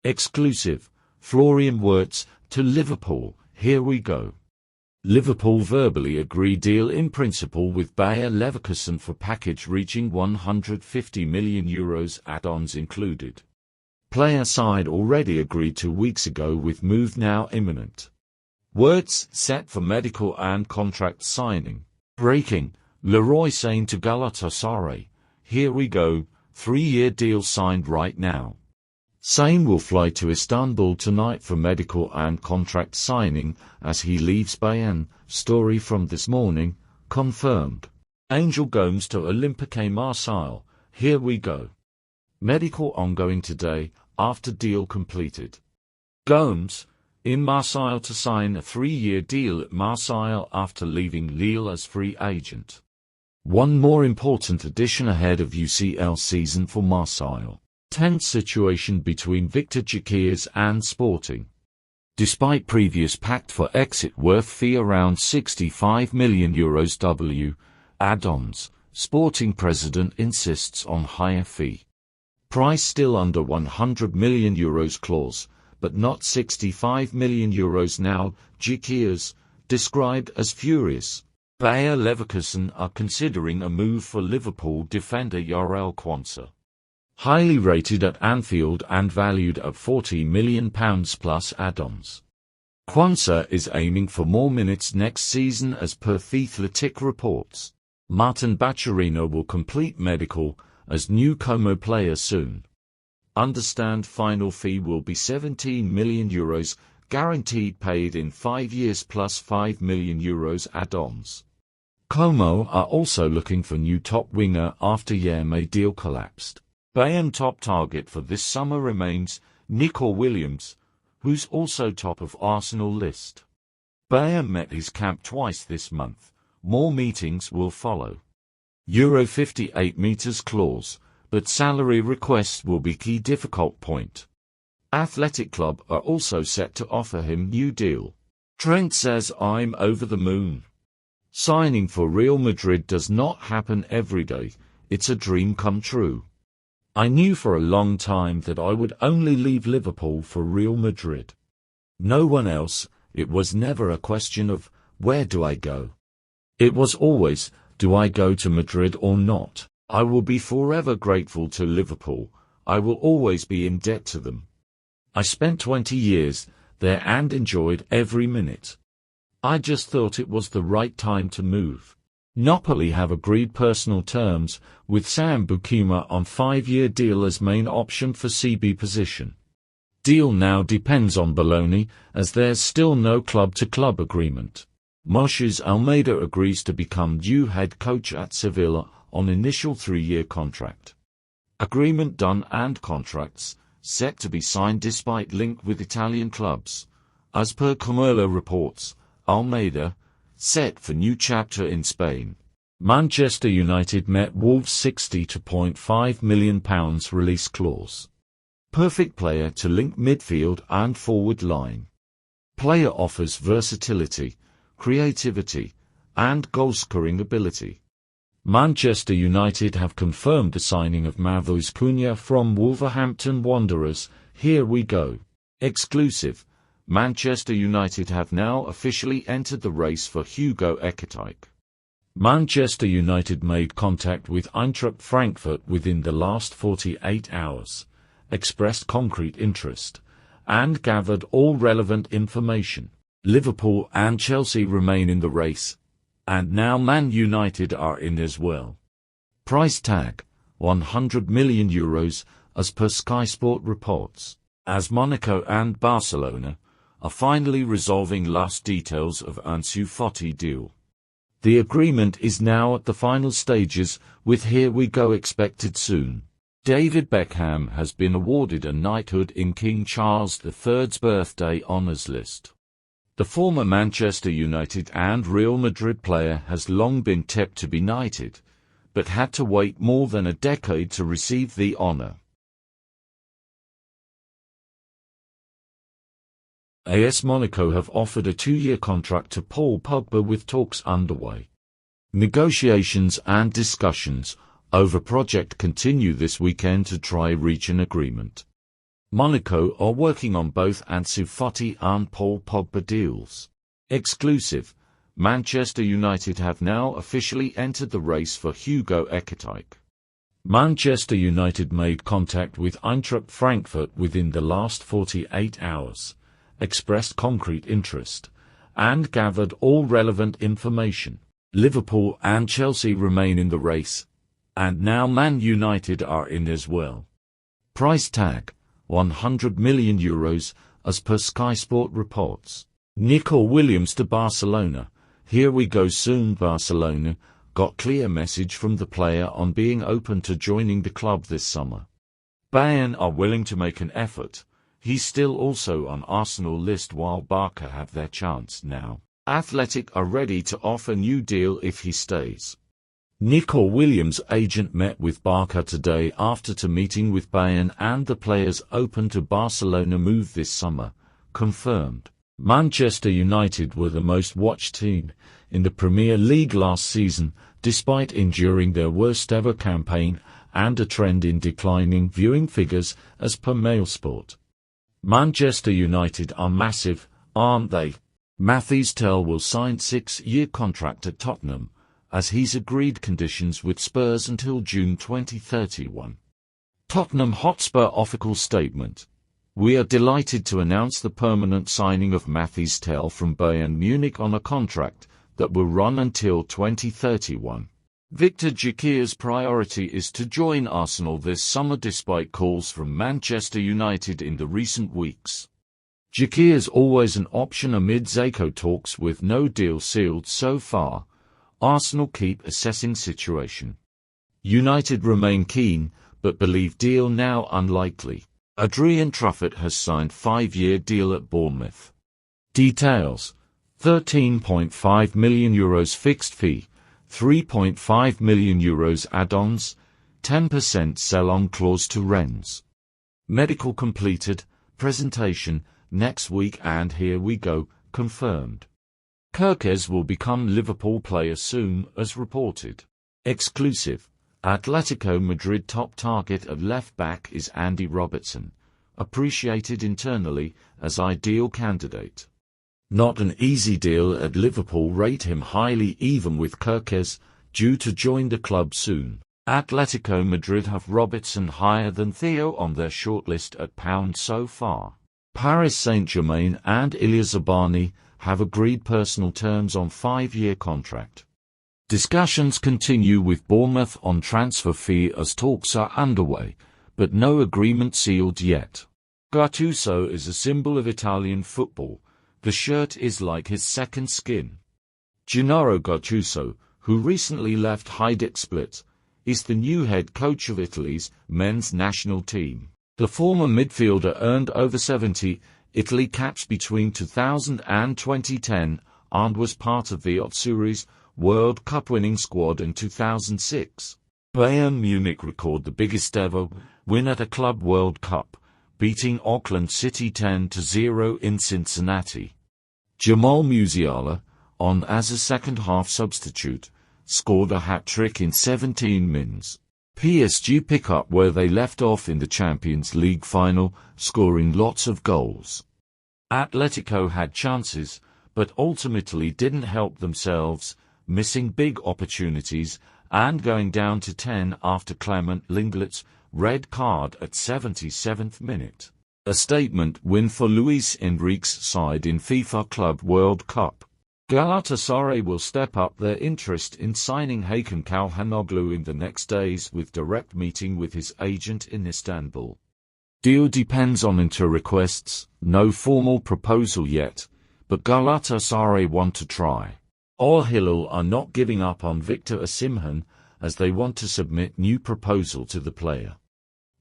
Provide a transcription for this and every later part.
Exclusive. Florian Wirtz to Liverpool. Here we go. Liverpool verbally agree deal in principle with Bayer Leverkusen for package reaching €150 million, add-ons included. Player side already agreed 2 weeks ago with move now imminent. Wirtz set for medical and contract signing. Breaking. Leroy Sane to Galatasaray. Here we go. 3-year deal signed right now. Sane will fly to Istanbul tonight for medical and contract signing as he leaves Bayern. Story from this morning, confirmed. Angel Gomes to Olympique Marseille. Here we go. Medical ongoing today, after deal completed. Gomes, in Marseille to sign a 3-year deal at Marseille after leaving Lille as free agent. One more important addition ahead of UCL season for Marseille. Tense situation between Victor Gyökeres and Sporting. Despite previous pact for exit worth fee around €65 million add-ons, Sporting president insists on higher fee. Price still under €100 million clause, but not €65 million now. Gyökeres, described as furious. Bayer Leverkusen are considering a move for Liverpool defender Jarell Quansah. Highly rated at Anfield and valued at £40 million plus add-ons. Quansah is aiming for more minutes next season as per Athletic reports. Martin Baccarino will complete medical as new Como player soon. Understand final fee will be €17 million, guaranteed paid in 5 years plus €5 million add-ons. Como are also looking for new top winger after Yermay deal collapsed. Bayern top target for this summer remains Nico Williams, who's also top of Arsenal list. Bayern met his camp twice this month. More meetings will follow. Euro 58 meters clause, but salary requests will be key difficult point. Athletic Club are also set to offer him new deal. Trent says I'm over the moon. Signing for Real Madrid does not happen every day. It's a dream come true. I knew for a long time that I would only leave Liverpool for Real Madrid. No one else. It was never a question of, where do I go? It was always, do I go to Madrid or not? I will be forever grateful to Liverpool. I will always be in debt to them. I spent 20 years there and enjoyed every minute. I just thought it was the right time to move. Napoli have agreed personal terms with Sam Bukima on 5-year deal as main option for CB position. Deal now depends on Bologna as there's still no club-to-club agreement. Moshes Almeida agrees to become new head coach at Sevilla on initial 3-year contract. Agreement done and contracts set to be signed despite link with Italian clubs. As per Commerlo reports, Almeida, set for new chapter in Spain. Manchester United met Wolves £62.5 million release clause. Perfect player to link midfield and forward line. Player offers versatility, creativity, and goal-scoring ability. Manchester United have confirmed the signing of Matheus Cunha from Wolverhampton Wanderers. Here we go. Exclusive. Manchester United have now officially entered the race for Hugo Ekitike. Manchester United made contact with Eintracht Frankfurt within the last 48 hours, expressed concrete interest, and gathered all relevant information. Liverpool and Chelsea remain in the race, and now Man United are in as well. Price tag, €100 million, as per Sky Sport reports, as Monaco and Barcelona are finally resolving last details of Ansu Fati deal. The agreement is now at the final stages, with Here We Go expected soon. David Beckham has been awarded a knighthood in King Charles III's birthday honours list. The former Manchester United and Real Madrid player has long been tipped to be knighted, but had to wait more than a decade to receive the honour. AS Monaco have offered a 2-year contract to Paul Pogba with talks underway. Negotiations and discussions over project continue this weekend to try reach an agreement. Monaco are working on both Ansu Fati and Paul Pogba deals. Exclusive. Manchester United have now officially entered the race for Hugo Ekitike. Manchester United made contact with Eintracht Frankfurt within the last 48 hours, expressed concrete interest, and gathered all relevant information. Liverpool and Chelsea remain in the race, and now Man United are in as well. Price tag, €100 million, as per Sky Sport reports. Nico Williams to Barcelona. Here we go soon. Barcelona got clear message from the player on being open to joining the club this summer. Bayern are willing to make an effort. He's still also on Arsenal list while Barca have their chance now. Athletic are ready to offer new deal if he stays. Nico Williams' agent met with Barca today after to meeting with Bayern, and the players open to Barcelona move this summer, confirmed. Manchester United were the most watched team in the Premier League last season, despite enduring their worst-ever campaign and a trend in declining viewing figures as per Mailsport. Manchester United are massive, aren't they? Mathys Tel will sign 6-year contract at Tottenham, as he's agreed conditions with Spurs until June 2031. Tottenham Hotspur official statement. We are delighted to announce the permanent signing of Mathys Tel from Bayern Munich on a contract that will run until 2031. Victor Gyökeres' priority is to join Arsenal this summer despite calls from Manchester United in the recent weeks. Gyökeres always an option amid Zico talks with no deal sealed so far. Arsenal keep assessing situation. United remain keen, but believe deal now unlikely. Adrian Truffert has signed 5-year deal at Bournemouth. Details: €13.5 million fixed fee, €3.5 million add-ons, 10% sell-on clause to Rennes. Medical completed, presentation next week, and here we go, confirmed. Kerkez will become Liverpool player soon, as reported. Exclusive. Atletico Madrid top target at left-back is Andy Robertson, appreciated internally as ideal candidate. Not an easy deal at Liverpool rate him highly even with Kerkez, due to join the club soon. Atletico Madrid have Robertson higher than Theo on their shortlist at £1 so far. Paris Saint-Germain and Ilya Zabani have agreed personal terms on 5-year contract. Discussions continue with Bournemouth on transfer fee as talks are underway, but no agreement sealed yet. Gattuso is a symbol of Italian football. The shirt is like his second skin. Gennaro Gattuso, who recently left Hajduk Split, is the new head coach of Italy's men's national team. The former midfielder earned over 70 Italy caps between 2000 and 2010 and was part of the Azzurri's World Cup winning squad in 2006. Bayern Munich record the biggest ever win at a Club World Cup, beating Auckland City 10-0 in Cincinnati. Jamal Musiala, on as a second-half substitute, scored a hat-trick in 17 mins. PSG pick up where they left off in the Champions League final, scoring lots of goals. Atletico had chances, but ultimately didn't help themselves, missing big opportunities and going down to 10 after Clement Lenglet's red card at 77th minute. A statement win for Luis Enrique's side in FIFA Club World Cup. Galatasaray will step up their interest in signing Hakan Çalhanoğlu in the next days with direct meeting with his agent in Istanbul. Deal depends on Inter requests, no formal proposal yet, but Galatasaray want to try. Al Hilal are not giving up on Victor Osimhen, as they want to submit new proposal to the player.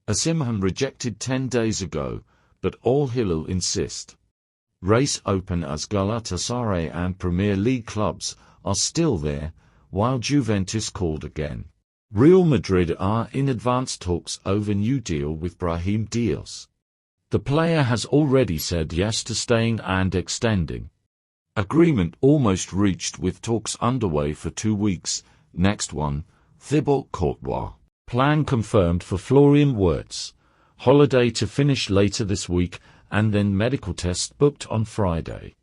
Osimhen rejected 10 days ago, but Al Hilal insist. Race open as Galatasaray and Premier League clubs are still there, while Juventus called again. Real Madrid are in advanced talks over new deal with Brahim Diaz. The player has already said yes to staying and extending. Agreement almost reached with talks underway for 2 weeks. Next one, Thibaut Courtois. Plan confirmed for Florian Wirtz. holiday to finish later this week, and then medical test booked on Friday.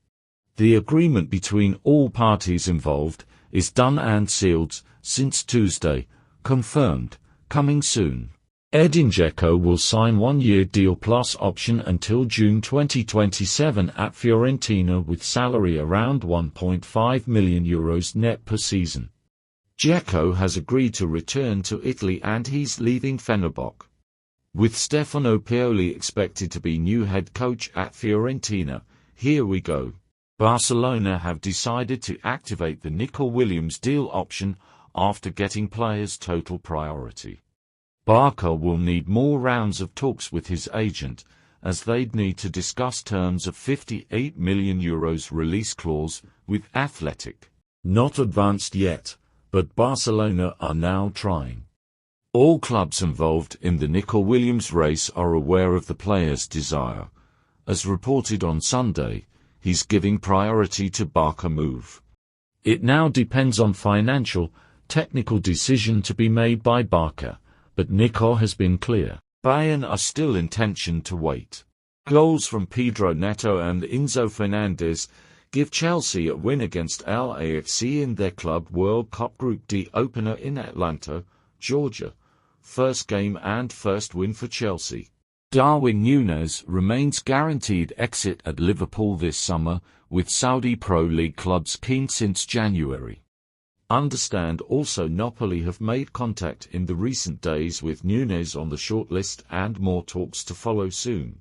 The agreement between all parties involved is done and sealed since Tuesday, confirmed, coming soon. Edin Dzeko will sign one-year deal plus option until June 2027 at Fiorentina with salary around €1.5 million net per season. Dzeko has agreed to return to Italy and he's leaving Fenerbahce. With Stefano Pioli expected to be new head coach at Fiorentina, here we go. Barcelona have decided to activate the Nico Williams deal option after getting players total priority. Barca will need more rounds of talks with his agent, as they'd need to discuss terms of €58 million release clause with Athletic. Not advanced yet, but Barcelona are now trying. All clubs involved in the Nico Williams race are aware of the player's desire. As reported on Sunday, he's giving priority to Barca move. It now depends on financial, technical decision to be made by Barca, but Nico has been clear. Bayern are still intention to wait. Goals from Pedro Neto and Enzo Fernandez give Chelsea a win against LAFC in their Club World Cup Group D opener in Atlanta, Georgia. First game and first win for Chelsea. Darwin Núñez remains guaranteed exit at Liverpool this summer, with Saudi Pro League clubs keen since January. Understand also Napoli have made contact in the recent days with Núñez on the shortlist and more talks to follow soon.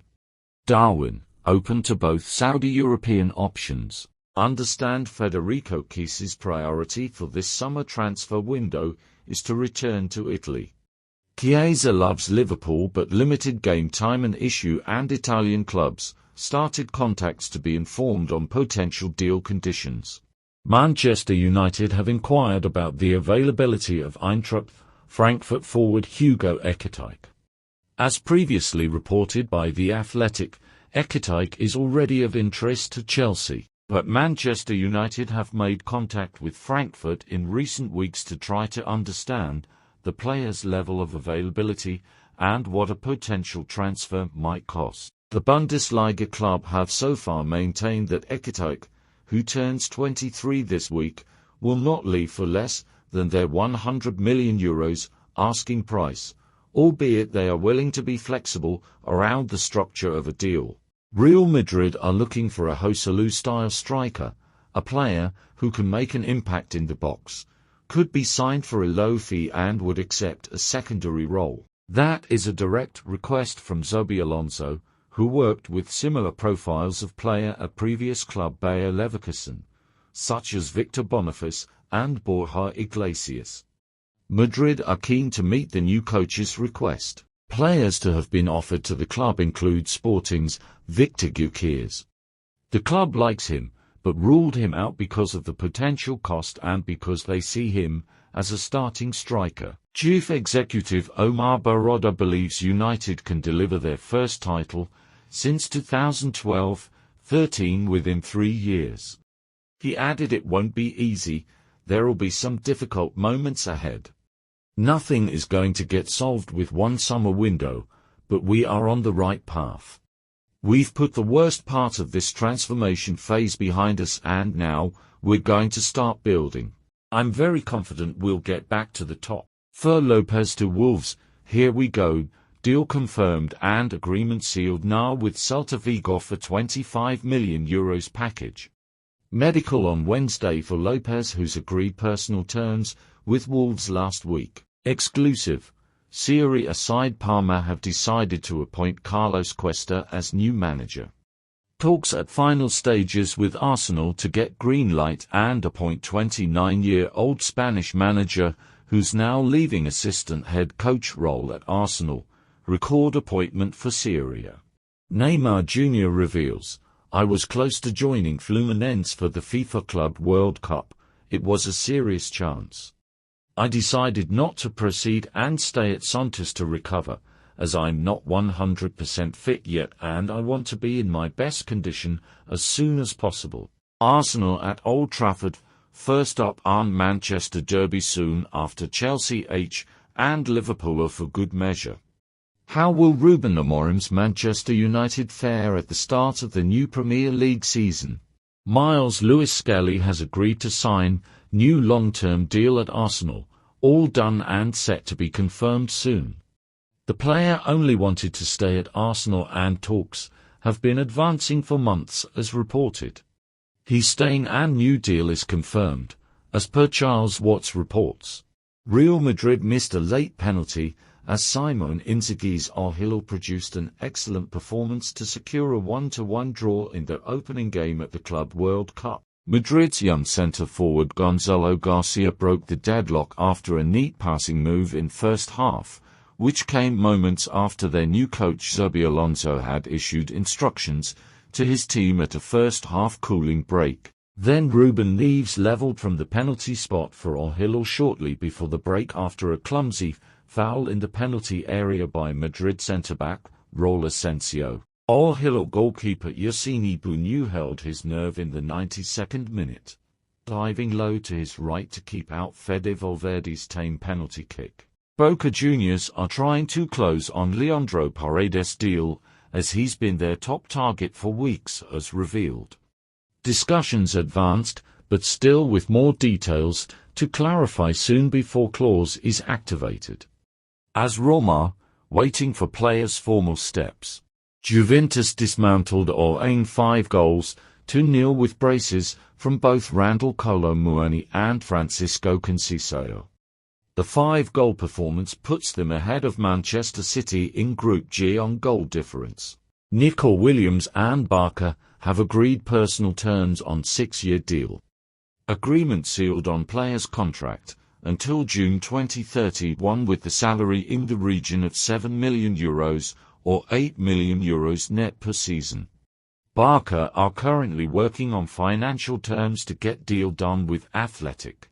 Darwin, open to both Saudi European options. Understand Federico Chiesi's priority for this summer transfer window is to return to Italy. Chiesa loves Liverpool but limited game time an issue and Italian clubs started contacts to be informed on potential deal conditions. Manchester United have inquired about the availability of Eintracht Frankfurt forward Hugo Ekitike. As previously reported by The Athletic, Ekitike is already of interest to Chelsea, but Manchester United have made contact with Frankfurt in recent weeks to try to understand the player's level of availability and what a potential transfer might cost. The Bundesliga club have so far maintained that Ekitike, who turns 23 this week, will not leave for less than their €100 million asking price, albeit they are willing to be flexible around the structure of a deal. Real Madrid are looking for a Joselu-style striker, a player who can make an impact in the box, could be signed for a low fee and would accept a secondary role. That is a direct request from Xabi Alonso, who worked with similar profiles of player at previous club Bayer Leverkusen, such as Victor Boniface and Borja Iglesias. Madrid are keen to meet the new coach's request. Players to have been offered to the club include Sporting's Victor Gyökeres. The club likes him, but ruled him out because of the potential cost and because they see him as a starting striker. Chief Executive Omar Baroda believes United can deliver their first title since 2012-13 within 3 years. He added it won't be easy, there'll be some difficult moments ahead. Nothing is going to get solved with one summer window, but we are on the right path. We've put the worst part of this transformation phase behind us and now we're going to start building. I'm very confident we'll get back to the top. Fer Lopez to Wolves, here we go. Deal confirmed and agreement sealed now with Celta Vigo for €25 million package. Medical on Wednesday for Lopez, who's agreed personal terms with Wolves last week. Exclusive. Serie A side Parma have decided to appoint Carlos Cuesta as new manager. Talks at final stages with Arsenal to get green light and appoint 29-year-old Spanish manager who's now leaving assistant head coach role at Arsenal. Record appointment for Serie A. Neymar Jr. reveals, I was close to joining Fluminense for the FIFA Club World Cup. It was a serious chance. I decided not to proceed and stay at Santos to recover, as I'm not 100% fit yet and I want to be in my best condition as soon as possible. Arsenal at Old Trafford, first up on Manchester derby soon after Chelsea and Liverpool are for good measure. How will Ruben Amorim's Manchester United fare at the start of the new Premier League season? Miles Lewis-Skelly has agreed to sign new long-term deal at Arsenal, all done and set to be confirmed soon. The player only wanted to stay at Arsenal and talks have been advancing for months as reported. He's staying and new deal is confirmed, as per Charles Watts reports. Real Madrid missed a late penalty as Simone Inzaghi's Al Hilal produced an excellent performance to secure a 1-1 draw in their opening game at the Club World Cup. Madrid's young centre-forward Gonzalo Garcia broke the deadlock after a neat passing move in first half, which came moments after their new coach Xabi Alonso had issued instructions to his team at a first-half cooling break. Then Ruben Neves levelled from the penalty spot for Al Hilal shortly before the break after a clumsy foul in the penalty area by Madrid centre-back Raul Asensio. Al Hilal goalkeeper Yassine Bounou held his nerve in the 92nd minute, diving low to his right to keep out Fede Valverde's tame penalty kick. Boca Juniors are trying to close on Leandro Paredes' deal, as he's been their top target for weeks as revealed. Discussions advanced, but still with more details to clarify soon before clause is activated. As Roma, waiting for players' formal steps. Juventus dismantled Al-Ain 5-0 with braces from both Randal Kolo Muani and Francisco Conceição. The 5-goal performance puts them ahead of Manchester City in Group G on goal difference. Nico Williams and Barca have agreed personal terms on 6-year deal. Agreement sealed on player's contract until June 2031 with the salary in the region of €7 million or €8 million net per season. Barca are currently working on financial terms to get deal done with Athletic.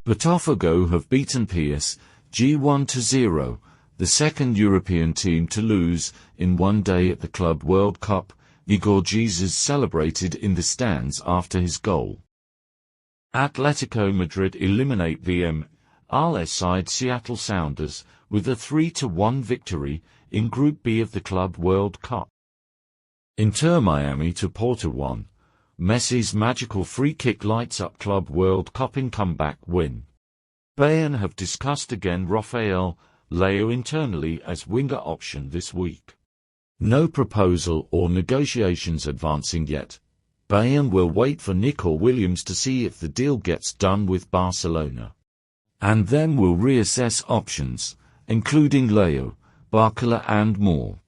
Botafogo have beaten PSG 1-0, the second European team to lose in one day at the Club World Cup. Igor Jesus celebrated in the stands after his goal. Atletico Madrid eliminate VM's side Seattle Sounders with a 3-1 victory in Group B of the Club World Cup. Inter Miami to Porto 1. Messi's magical free kick lights up Club World Cup in comeback win. Bayern have discussed again Rafael Leao internally as winger option this week. No proposal or negotiations advancing yet. Bayern will wait for Nico Williams to see if the deal gets done with Barcelona. And then will reassess options, including Leao, Barcola and more.